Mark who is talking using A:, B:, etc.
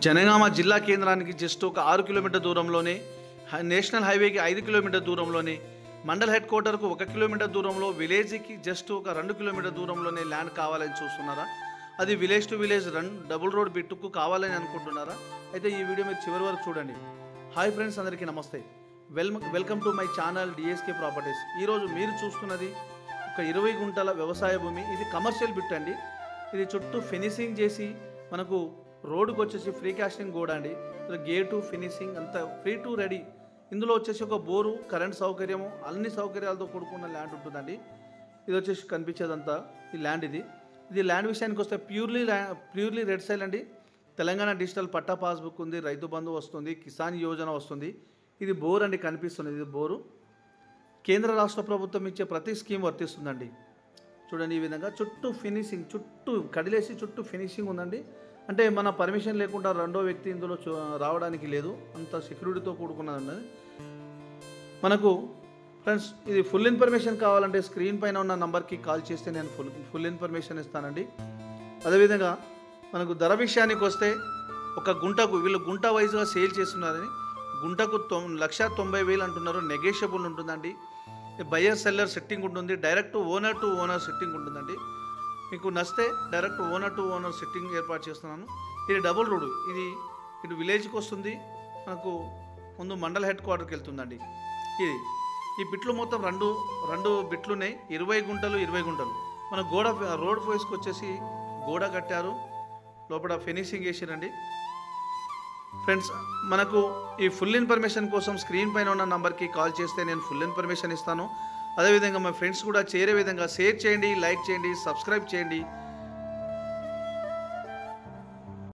A: జనగామ జిల్లా కేంద్రానికి జస్ట్ ఒక 6 కిలోమీటర్ దూరంలోనే, నేషనల్ హైవేకి 5 కిలోమీటర్ దూరంలోనే, మండల్ హెడ్ క్వార్టర్కు 1 కిలోమీటర్ దూరంలో, విలేజ్కి జస్ట్ ఒక 2 కిలోమీటర్ దూరంలోనే ల్యాండ్ కావాలని చూస్తున్నారా? అది village to village double road బిట్టుకు కావాలని అనుకుంటున్నారా? అయితే ఈ వీడియో మీరు చివరి వరకు చూడండి. హాయ్ ఫ్రెండ్స్, అందరికీ నమస్తే. Welcome to my channel DSK properties. ఈరోజు మీరు చూస్తున్నది ఒక 20 గుంటల వ్యవసాయ భూమి. ఇది కమర్షియల్ బిట్ అండి. ఇది చుట్టూ ఫినిషింగ్ చేసి మనకు రోడ్డుకు వచ్చేసి ఫ్రీ కాస్టింగ్ కూడా అండి. గేటు ఫినిషింగ్ అంతా ఫ్రీ టు రెడీ. ఇందులో వచ్చేసి ఒక బోరు, కరెంట్ సౌకర్యము, అన్ని సౌకర్యాలతో కూడుకున్న ల్యాండ్ ఉంటుందండి. ఇది వచ్చేసి కనిపించేదంతా ఈ ల్యాండ్. ఇది ల్యాండ్ విషయానికి వస్తే ప్యూర్లీ రెడ్ సైల్ అండి. తెలంగాణ డిజిటల్ పట్టా పాస్బుక్ ఉంది, రైతు బంధు వస్తుంది, కిసాన్ యోజన వస్తుంది. ఇది బోర్ అండి, కనిపిస్తుంది. ఇది బోరు. కేంద్ర రాష్ట్ర ప్రభుత్వం ఇచ్చే ప్రతి స్కీమ్ వర్తిస్తుందండి. చూడండి, ఈ విధంగా చుట్టూ ఫినిషింగ్, చుట్టూ కడిలేసి చుట్టూ ఫినిషింగ్ ఉందండి. అంటే మన పర్మిషన్ లేకుండా రెండో వ్యక్తి ఇందులో రావడానికి లేదు. అంత సెక్యూరిటీతో కూడుకున్నదండి. మనకు ఫ్రెండ్స్, ఇది ఫుల్ ఇన్ఫర్మేషన్ కావాలంటే స్క్రీన్ పైన ఉన్న నంబర్కి కాల్ చేస్తే నేను ఫుల్ ఇన్ఫర్మేషన్ ఇస్తానండి. అదేవిధంగా మనకు ధర విషయానికి వస్తే ఒక గుంటకు వీళ్ళు గుంట వైజ్గా సేల్ చేస్తున్నారని, గుంటకు 1,90,000 అంటున్నారు. నెగోషియబుల్ ఉంటుందండి. బయర్ సెల్లర్ సెట్టింగ్ ఉంటుంది. Direct owner to owner setting ఉంటుందండి. మీకు నచ్చితే direct owner to owner setting ఏర్పాటు చేస్తున్నాను. ఇది డబుల్ రోడ్. ఇది ఇటు విలేజ్కి వస్తుంది, మనకు ముందు మండల్ హెడ్ క్వార్టర్కి వెళ్తుందండి. ఈ బిట్లు మొత్తం రెండు బిట్లు ఉన్నాయి. 20 గుంటలు 20 గుంటలు. మన రోడ్ ఫేస్కి వచ్చేసి గోడ కట్టారు, లోపల ఫినిషింగ్ చేసిరండి. ఫ్రెండ్స్, మనకు ఈ ఫుల్ ఇన్ఫర్మేషన్ కోసం స్క్రీన్ పైన ఉన్న నంబర్కి కాల్ చేస్తే నేను ఫుల్ ఇన్ఫర్మేషన్ ఇస్తాను. అదేవిధంగా మా ఫ్రెండ్స్ కూడా చేరే విధంగా షేర్ చేయండి, లైక్ చేయండి, సబ్స్క్రైబ్ చేయండి.